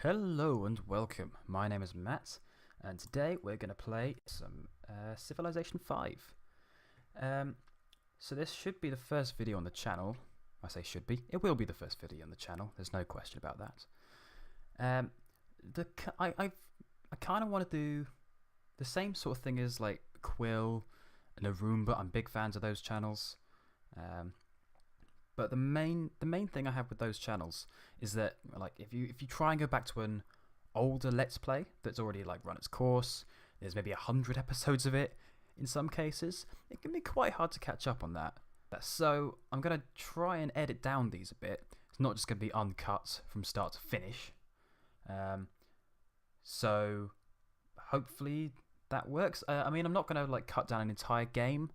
Hello and welcome. My name is Matt, and today we're going to play some Civilization V. So this should be the first video on the channel. I say should be. It will be the first video on the channel. There's no question about that. I kind of want to do the same sort of thing as like Quill and Aroomba. I'm big fans of those channels. But the main thing I have with those channels is that like if you try and go back to an older Let's Play that's already like run its course, there's maybe 100 episodes of it in some cases, it can be quite hard to catch up on that. So I'm going to try and edit down these a bit. It's not just going to be uncut from start to finish. So hopefully that works. I mean, I'm not going to like cut down an entire game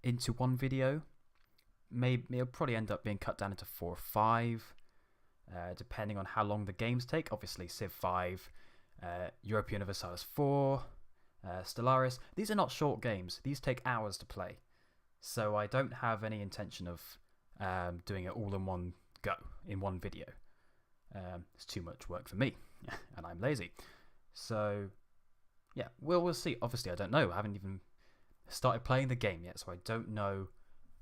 into one video. Maybe it'll probably end up being cut down into 4 or 5, depending on how long the games take. Obviously, Civ V, Europa Universalis 4, Stellaris. These are not short games. These take hours to play. So I don't have any intention of doing it all in one go, in one video. It's too much work for me, and I'm lazy. So, yeah, we'll see. Obviously, I don't know. I haven't even started playing the game yet, so I don't know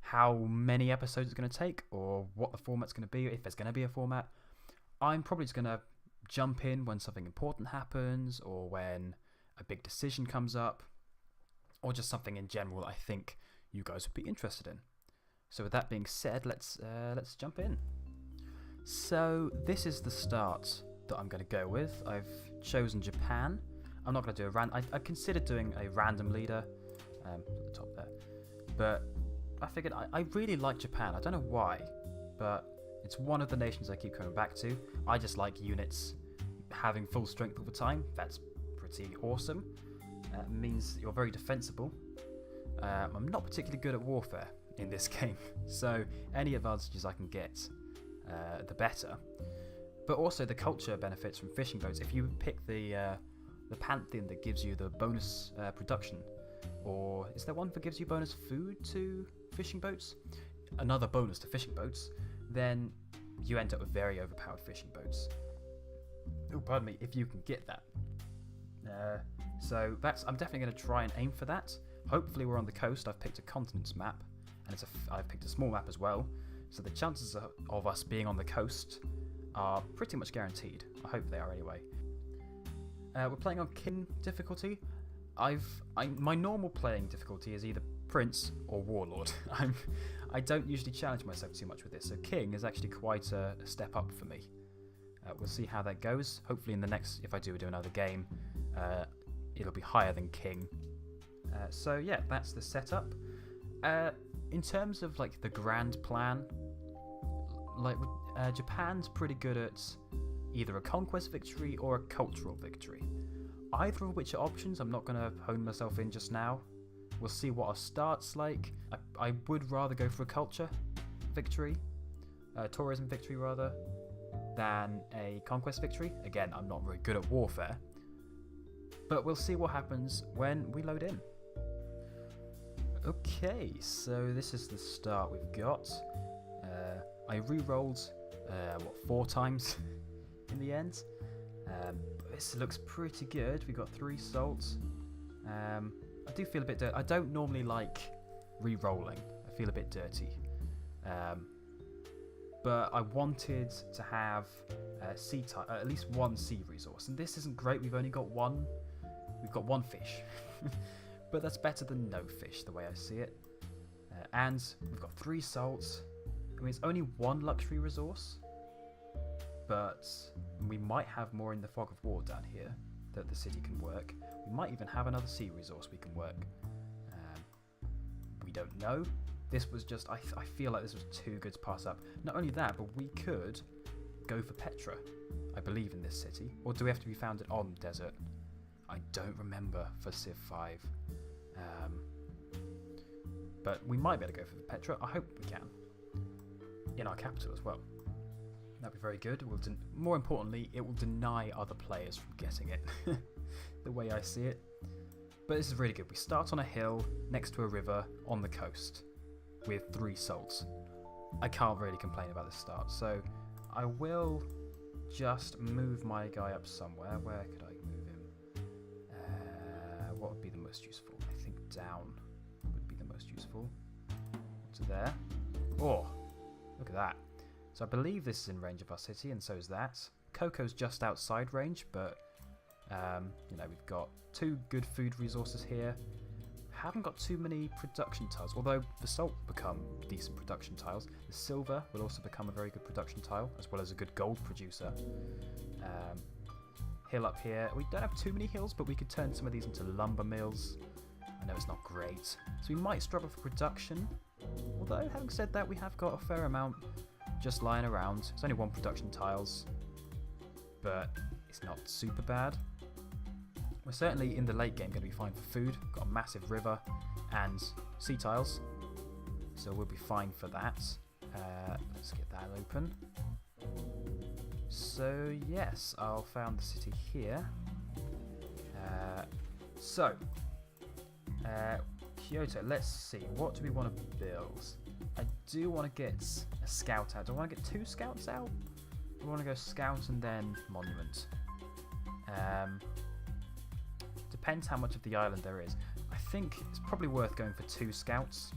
how many episodes it's going to take or what the format's going to be, if there's going to be a format. I'm probably just going to jump in when something important happens or when a big decision comes up or just something in general I think you guys would be interested in. So with that being said, let's jump in. So this is the start that I'm going to go with. I've chosen Japan. I'm not going to do a random. I considered doing a random leader at the top there, but I figured I really like Japan. I don't know why, but it's one of the nations I keep coming back to. I just like units having full strength all the time. That's pretty awesome. It means you're very defensible. I'm not particularly good at warfare in this game, so any advantages I can get, the better. But also the culture benefits from fishing boats. If you pick the pantheon that gives you the bonus production, or is there one that gives you bonus food to fishing boats? Another bonus to fishing boats, then you end up with very overpowered fishing boats. Oh, pardon me, if you can get that. So I'm definitely going to try and aim for that. Hopefully we're on the coast. I've picked a continents map, and I've picked a small map as well. So the chances of us being on the coast are pretty much guaranteed. I hope they are anyway. We're playing on King difficulty. My normal playing difficulty is either Prince or Warlord. I don't usually challenge myself too much with this, so King is actually quite a step up for me. We'll see how that goes. Hopefully in the next, if I do another game, it'll be higher than King. So yeah, that's the setup. In terms of like the grand plan, like Japan's pretty good at either a conquest victory or a cultural victory. Either of which are options, I'm not going to hone myself in just now. We'll see what our start's like. I would rather go for a culture victory, tourism victory rather, than a conquest victory. Again, I'm not very good at warfare. But we'll see what happens when we load in. Okay, so this is the start we've got. I re-rolled, 4 times in the end. This looks pretty good. We got 3 salts. I do feel a bit dirty. I don't normally like re-rolling. I feel a bit dirty. But I wanted to have sea type, at least one sea resource. And this isn't great. We've only got one. We've got 1 fish. But that's better than no fish, the way I see it. And we've got 3 salts. I mean, it's only 1 luxury resource. But we might have more in the Fog of War down here that the city can work. We might even have another sea resource we can work. We don't know. This was just, I feel like this was too good to pass up. Not only that, but we could go for Petra, I believe, in this city. Or do we have to be founded on desert? I don't remember for Civ V. But we might be able to go for Petra. I hope we can. In our capital as well. That'd be very good. More importantly, it will deny other players from getting it, the way I see it. But this is really good. We start on a hill next to a river on the coast with 3 salts. I can't really complain about the start, so I will just move my guy up somewhere. Where could I move him? What would be the most useful? I think down would be the most useful. To there. Oh, look at that. So I believe this is in range of our city, and so is that. Coco's just outside range, but you know, we've got 2 good food resources here. Haven't got too many production tiles, although the salt will become decent production tiles. The silver will also become a very good production tile, as well as a good gold producer. Hill up here. We don't have too many hills, but we could turn some of these into lumber mills. I know it's not great, so we might struggle for production. Although, having said that, we have got a fair amount just lying around. It's only 1 production tiles, but it's not super bad. We're certainly in the late game going to be fine for food. Got a massive river and sea tiles, so we'll be fine for that. Let's get that open. So yes, I'll found the city here. Kyoto, let's see, what do we want to build? I do want to get a scout out. Do I want to get 2 scouts out? I want to go scout and then monument. Depends how much of the island there is. I think it's probably worth going for 2 scouts.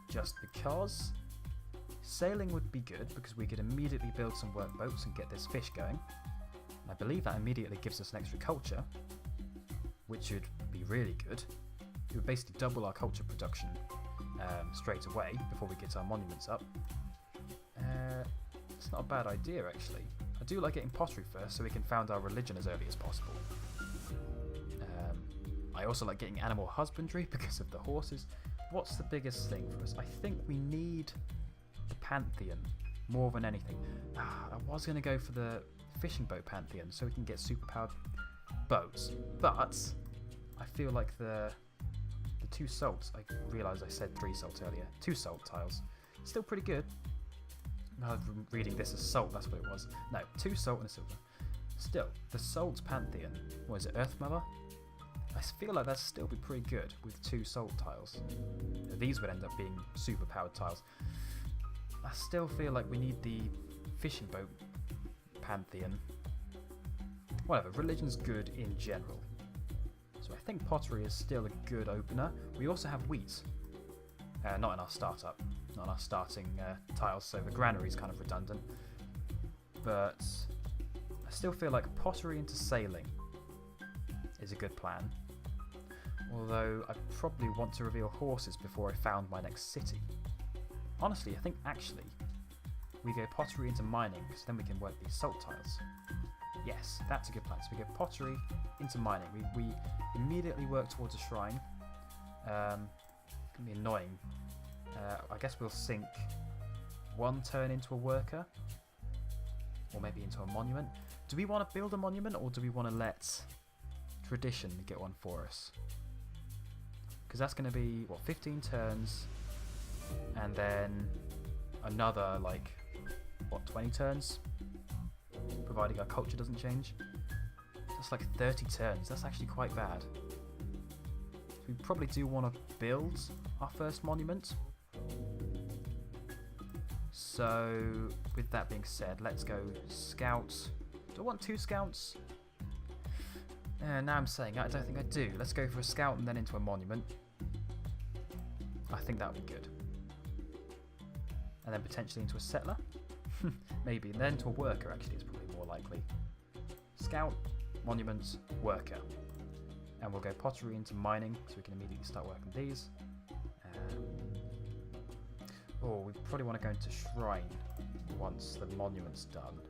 Just because sailing would be good, because we could immediately build some workboats and get this fish going. And I believe that immediately gives us an extra culture, which would be really good. It would basically double our culture production straight away before we get our monuments up. It's not a bad idea, actually. I do like getting pottery first so we can found our religion as early as possible. I also like getting animal husbandry because of the horses. What's the biggest thing for us? I think we need the Pantheon more than anything. I was going to go for the fishing boat Pantheon so we can get superpowered boats, but I feel like the 2 salts, I realised I said 3 salts earlier, 2 salt tiles, still pretty good. I'm reading this as salt, that's what it was. No, 2 salt and a silver. Still, the salt Pantheon, what is it, Earth Mother? I feel like that'd still be pretty good with 2 salt tiles. These would end up being super powered tiles. I still feel like we need the fishing boat Pantheon. Whatever, religion's good in general. So I think pottery is still a good opener. We also have wheat. Not in our startup, not in our starting tiles, so the granary is kind of redundant. But I still feel like pottery into sailing is a good plan. Although I probably want to reveal horses before I found my next city. Honestly, I think actually we go pottery into mining, because then we can work these salt tiles. Yes, that's a good plan. So we go pottery into mining. We immediately work towards a shrine. It's going to be annoying. I guess we'll sink 1 turn into a worker. Or maybe into a monument. Do we want to build a monument, or do we want to let tradition get one for us? Because that's going to be, what, 15 turns. And then another, like, what, 20 turns? Providing our culture doesn't change. That's like 30 turns. That's actually quite bad. We probably do want to build our first monument. So, with that being said, let's go scout. Do I want 2 scouts? Now I'm saying I don't think I do. Let's go for a scout and then into a monument. I think that would be good. And then potentially into a settler. Maybe. And then into a worker, actually, is probably more likely. Scout, monument, worker. And we'll go pottery into mining, so we can immediately start working these. We probably want to go into shrine once the monument's done.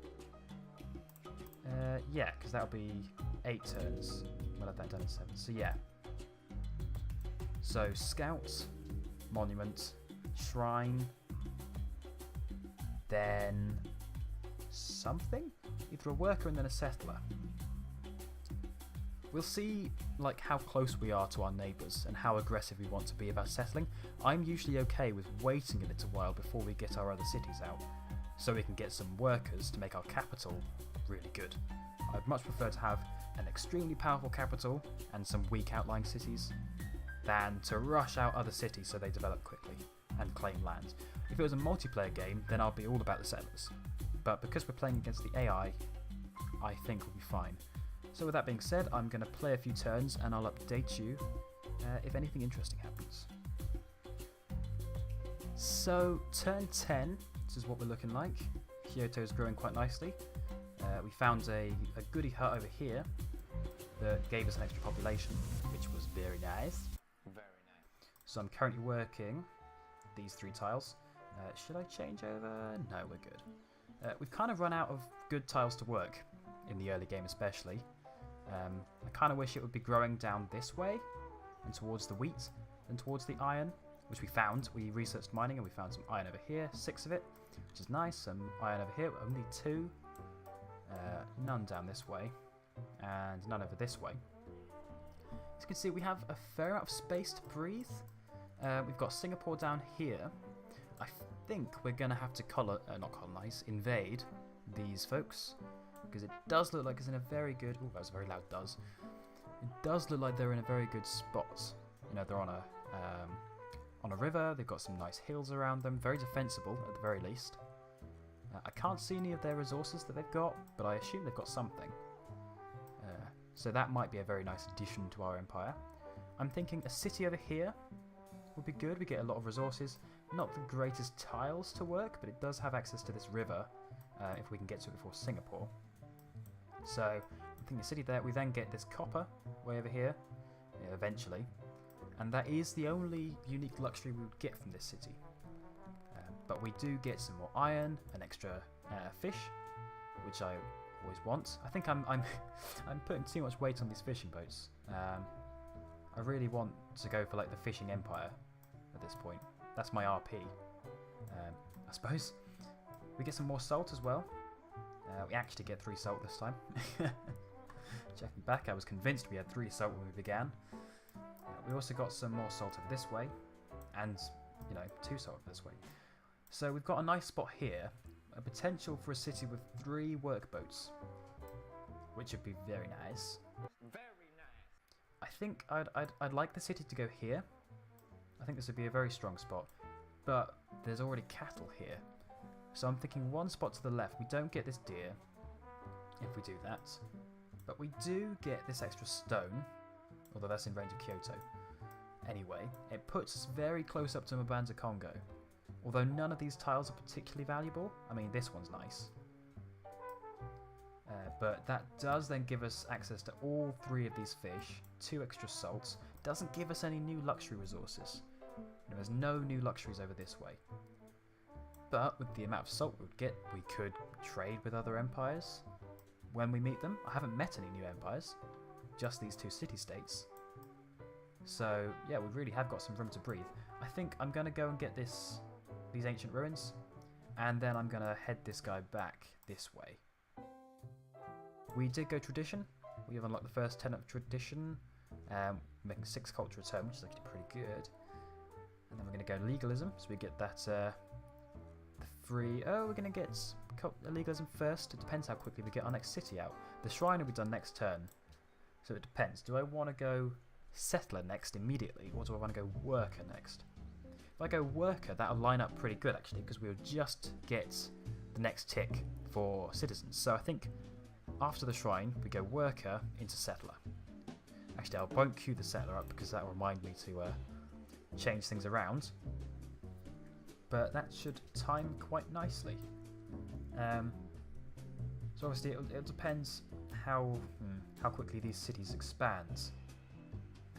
Yeah, because that'll be 8 turns. We'll have that done in 7. So yeah. So scout, monument, shrine, then something? Either a worker and then a settler. We'll see like how close we are to our neighbours and how aggressive we want to be about settling. I'm usually okay with waiting a little while before we get our other cities out, so we can get some workers to make our capital really good. I'd much prefer to have an extremely powerful capital and some weak outlying cities than to rush out other cities so they develop quickly. and claim land. If it was a multiplayer game, then I'll be all about the settlers. But because we're playing against the AI, I think we'll be fine. So with that being said, I'm going to play a few turns and I'll update you if anything interesting happens. So turn 10, this is what we're looking like. Kyoto is growing quite nicely. We found a goodie hut over here that gave us an extra population, which was very nice. Very nice. So I'm currently working these 3 tiles. Should I change over? No, we're good. We've kind of run out of good tiles to work in the early game especially. I kind of wish it would be growing down this way and towards the wheat and towards the iron, which we found. We researched mining and we found some iron over here, 6 of it, which is nice. Some iron over here, only 2. None down this way and none over this way. As you can see, we have a fair amount of space to breathe. We've got Singapore down here. I think we're going to have to not colonize, invade these folks, because it does look like it's in a very good... Oh, that was a very loud does. It does look like they're in a very good spot. You know, they're on a river, they've got some nice hills around them, very defensible at the very least. I can't see any of their resources that they've got, but I assume they've got something. So that might be a very nice addition to our empire. I'm thinking a city over here would be good. We get a lot of resources. Not the greatest tiles to work, but it does have access to this river if we can get to it before Singapore. So I'm thinking a city there. We then get this copper way over here, eventually. And that is the only unique luxury we would get from this city. But we do get some more iron, an extra fish, which I always want. I think I'm putting too much weight on these fishing boats. I really want to go for like the fishing empire at this point. That's my RP. I suppose we get some more salt as well. We actually get 3 salt this time. Checking back, I was convinced we had 3 salt when we began. We also got some more salt over this way, and 2 salt over this way. So we've got a nice spot here, a potential for a city with 3 workboats, which would be very nice. Very nice. I think I'd like the city to go here. I think this would be a very strong spot, but there's already cattle here. So I'm thinking 1 spot to the left. We don't get this deer if we do that, but we do get this extra stone, although that's in range of Kyoto. Anyway, it puts us very close up to Mbanza Congo. Although none of these tiles are particularly valuable. I mean, this one's nice. But that does then give us access to all 3 of these fish, 2 extra salts. Doesn't give us any new luxury resources. There's no new luxuries over this way. But with the amount of salt we would get, we could trade with other empires when we meet them. I haven't met any new empires, just these 2 city-states. So yeah, we really have got some room to breathe. I think I'm going to go and get these ancient ruins, and then I'm going to head this guy back this way. We did go tradition. We have unlocked the first 10 of tradition, making 6 culture return, which is actually pretty good. And then we're going to go legalism, so we get that free... Oh, we're going to get legalism first. It depends how quickly we get our next city out. The shrine will be done next turn, so it depends. Do I want to go settler next immediately, or do I want to go worker next? If I go worker, that'll line up pretty good actually, because we'll just get the next tick for citizens. So I think after the shrine, we go worker into settler. Actually, I won't queue the settler up because that'll remind me to change things around. But that should time quite nicely. So obviously it depends how quickly these cities expand,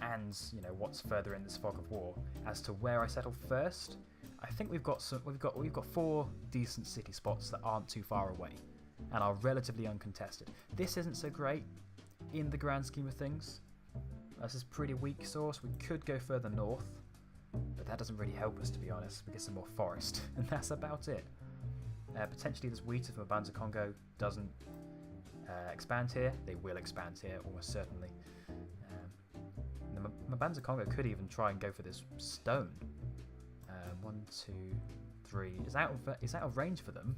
and what's further in this fog of war as to where I settle first. I think we've got 4 decent city spots that aren't too far away and are relatively uncontested. This isn't so great in the grand scheme of things. This is pretty weak source. We could go further north, but that doesn't really help us, to be honest. We get some more forest, and that's about it. Potentially this wheat of Mbanza Congo doesn't expand here. They will expand here, almost certainly. Mbanza Congo could even try and go for this stone. 1, 2, 3. Is out of range for them.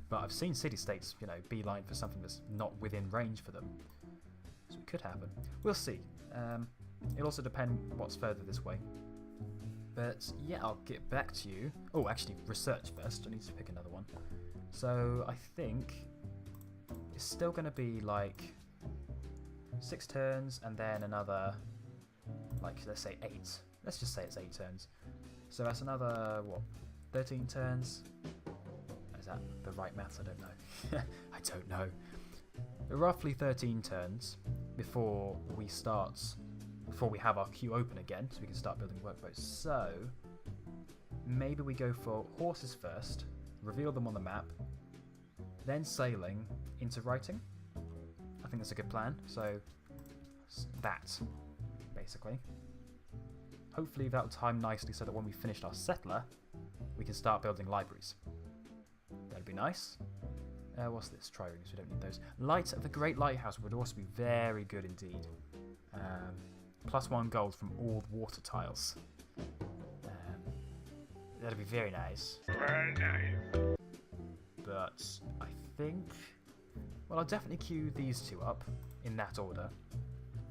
But I've seen city-states, beeline for something that's not within range for them. So it could happen. We'll see. It'll also depend what's further this way. But yeah, I'll get back to you. Oh, actually, research first. I need to pick another one. So I think it's still going to be like 6 turns and then another, like, let's say 8. Let's just say it's 8 turns. So that's another, what, 13 turns? Is that the right maths? I don't know. I don't know. Roughly 13 turns before we have our queue open again, so we can start building workboats. So maybe we go for horses first, reveal them on the map, then sailing into writing. I think that's a good plan. So that, basically. Hopefully that'll time nicely so that when we finished our settler, we can start building libraries. That'd be nice. What's this? Triremes, we don't need those. Light at the Great Lighthouse would also be very good indeed. +1 gold from all water tiles. That'd be very nice. Very nice. But I think... Well, I'll definitely queue these two up in that order.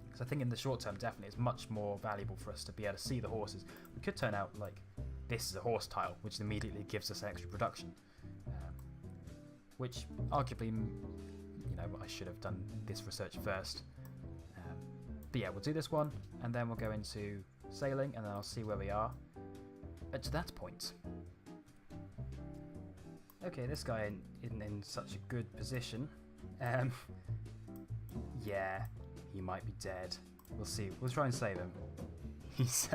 Because I think in the short term, definitely it's much more valuable for us to be able to see the horses. We could turn out like this is a horse tile, which immediately gives us extra production. Which arguably, you know, I should have done this research first. But yeah, we'll do this one, and then we'll go into sailing, and then I'll see where we are at that point. Okay, this guy isn't in such a good position. Yeah, he might be dead. We'll see. We'll try and save him. He's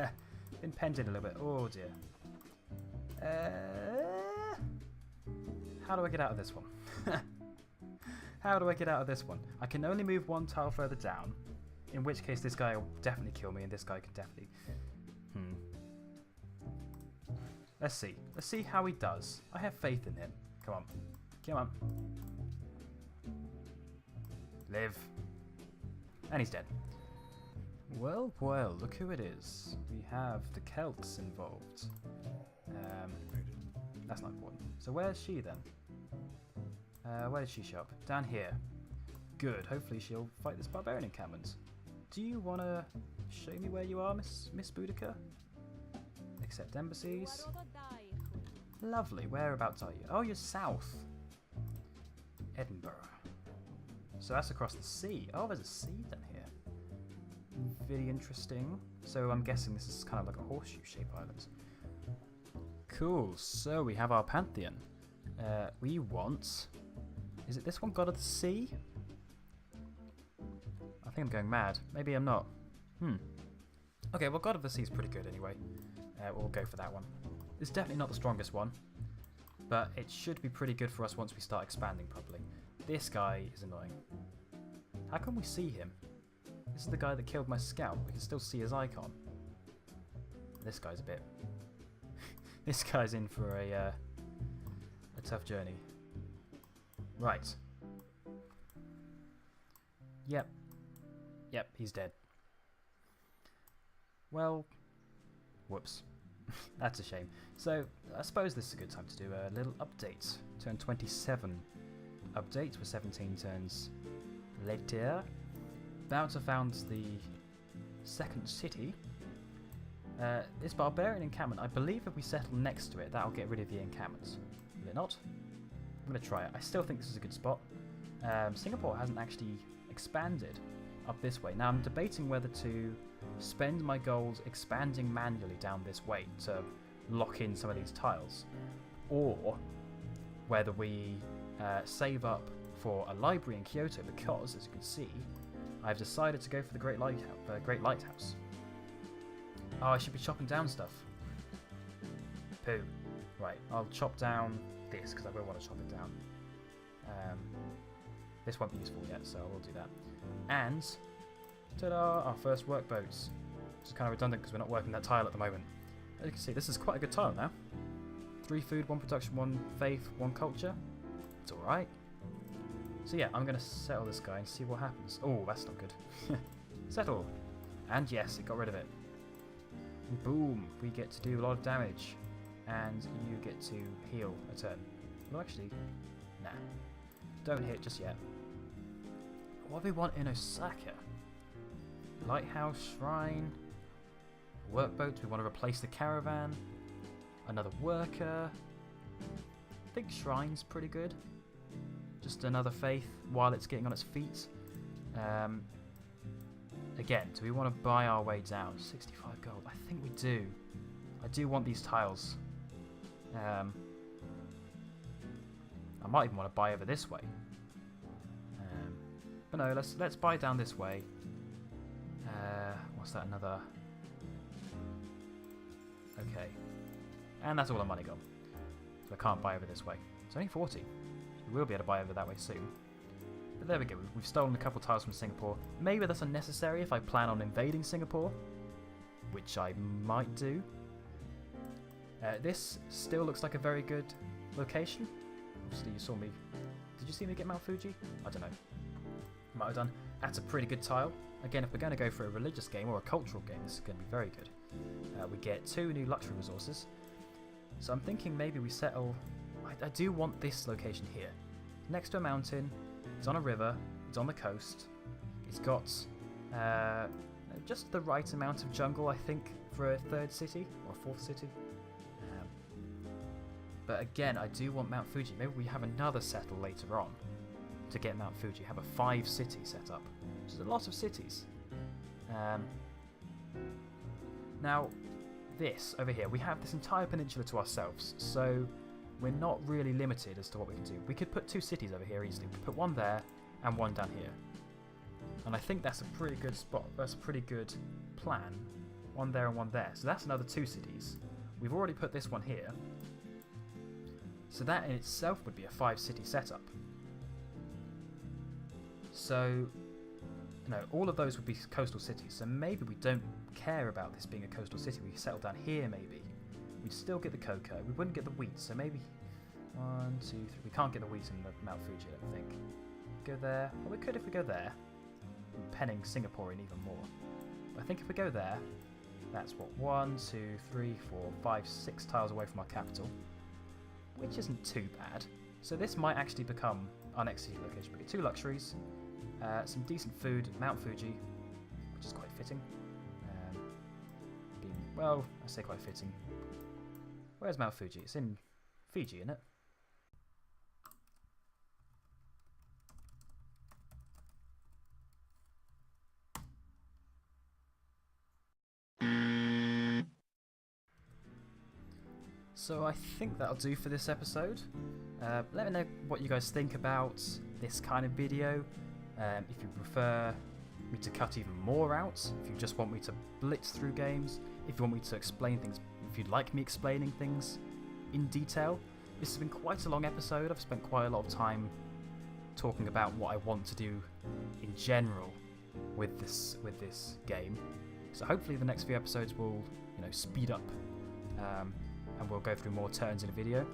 been penned in a little bit. Oh dear. How do I get out of this one? How do I get out of this one? I can only move 1 tile further down, in which case this guy will definitely kill me, and this guy can definitely... Let's see. Let's see how he does. I have faith in him. Come on. Come on. Live. And he's dead. Well, well, look who it is. We have the Celts involved. That's not important. So where's she then? Where did she show up? Down here. Good. Hopefully she'll fight this barbarian encampment. Do you want to show me where you are, Miss Boudica? Accept embassies. Lovely. Whereabouts are you? Oh, you're south. Edinburgh. So that's across the sea. Oh, there's a sea down here. Very interesting. So I'm guessing this is kind of like a horseshoe-shaped island. Cool. So we have our pantheon. We want... Is it this one, God of the Sea? I think I'm going mad. Maybe I'm not. Okay, well, God of the Sea is pretty good anyway. We'll go for that one. It's definitely not the strongest one, but it should be pretty good for us once we start expanding properly. This guy is annoying. How can we see him? This is the guy that killed my scout. We can still see his icon. This guy's a bit... This guy's in for a tough journey. Right. Yep. Yep, he's dead. Well, whoops. That's a shame. So, I suppose this is a good time to do a little update. Turn 27 update with 17 turns later. About to found the second city. This barbarian encampment, I believe if we settle next to it, that'll get rid of the encampments. Will it not? I'm going to try it. I still think this is a good spot. Singapore hasn't actually expanded up this way. Now I'm debating whether to spend my gold expanding manually down this way to lock in some of these tiles, or whether we save up for a library in Kyoto, because, as you can see, I've decided to go for the Great Lighthouse. Oh, I should be chopping down stuff. Poo. Right, I'll chop down this, because I will want to chop it down. This won't be useful yet, so I will do that. And, ta-da, our first workboats. Which is kind of redundant because we're not working that tile at the moment. As you can see, this is quite a good tile now. 3 food, 1 production, 1 faith, 1 culture. It's alright. So yeah, I'm going to settle this guy and see what happens. Oh, that's not good. Settle. And yes, it got rid of it. Boom, we get to do a lot of damage. And you get to heal a turn. Well, actually, nah. Don't hit just yet. What do we want in Osaka? Lighthouse, shrine. Workboat, we want to replace the caravan. Another worker. I think shrine's pretty good. Just another faith while it's getting on its feet. Again, do we want to buy our way down? 65 gold. I think we do. I do want these tiles. I might even want to buy over this way. But no, let's buy down this way. What's that? Another. Okay, and that's all our money gone. So I can't buy over this way. It's only 40. We will be able to buy over that way soon. But there we go. We've stolen a couple tiles from Singapore. Maybe that's unnecessary if I plan on invading Singapore, which I might do. This still looks like a very good location. Obviously, you saw me. Did you see me get Mount Fuji? I don't know. Might have done. That's a pretty good tile. Again, if we're going to go for a religious game or a cultural game, this is going to be very good. We get 2 new luxury resources. So I'm thinking maybe we settle... I do want this location here. Next to a mountain, it's on a river, it's on the coast, it's got just the right amount of jungle, I think, for a 3rd city, or a 4th city. But again, I do want Mount Fuji. Maybe we have another settle later on to get Mount Fuji. Have a 5-city setup, which is a lot of cities. Now, this over here, we have this entire peninsula to ourselves, so we're not really limited as to what we can do. We could put 2 cities over here easily. We could put one there and one down here. And I think that's a pretty good spot. That's a pretty good plan. One there and one there. So that's another 2 cities. We've already put this one here. So that in itself would be a 5-city setup. So, all of those would be coastal cities. So maybe we don't care about this being a coastal city. We settle down here maybe. We'd still get the cocoa. We wouldn't get the wheat. So maybe 1, 2, 3. We can't get the wheat in the Mount Fuji, I don't think. Go there. Well, we could if we go there. Penning Singapore in even more. But I think if we go there, that's what, 1, 2, 3, 4, 5, 6 tiles away from our capital, which isn't too bad. So this might actually become our next city location. We get 2 luxuries, some decent food, Mount Fuji, which is quite fitting. Well, I say quite fitting. Where's Mount Fuji? It's in Fiji, isn't it? So I think that'll do for this episode. Let me know what you guys think about this kind of video. If you prefer me to cut even more out, if you just want me to blitz through games, if you want me to explain things, if you'd like me explaining things in detail. This has been quite a long episode. I've spent quite a lot of time talking about what I want to do in general with this game. So hopefully the next few episodes will, speed up. And we'll go through more turns in a video.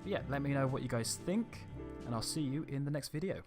But yeah, let me know what you guys think, and I'll see you in the next video.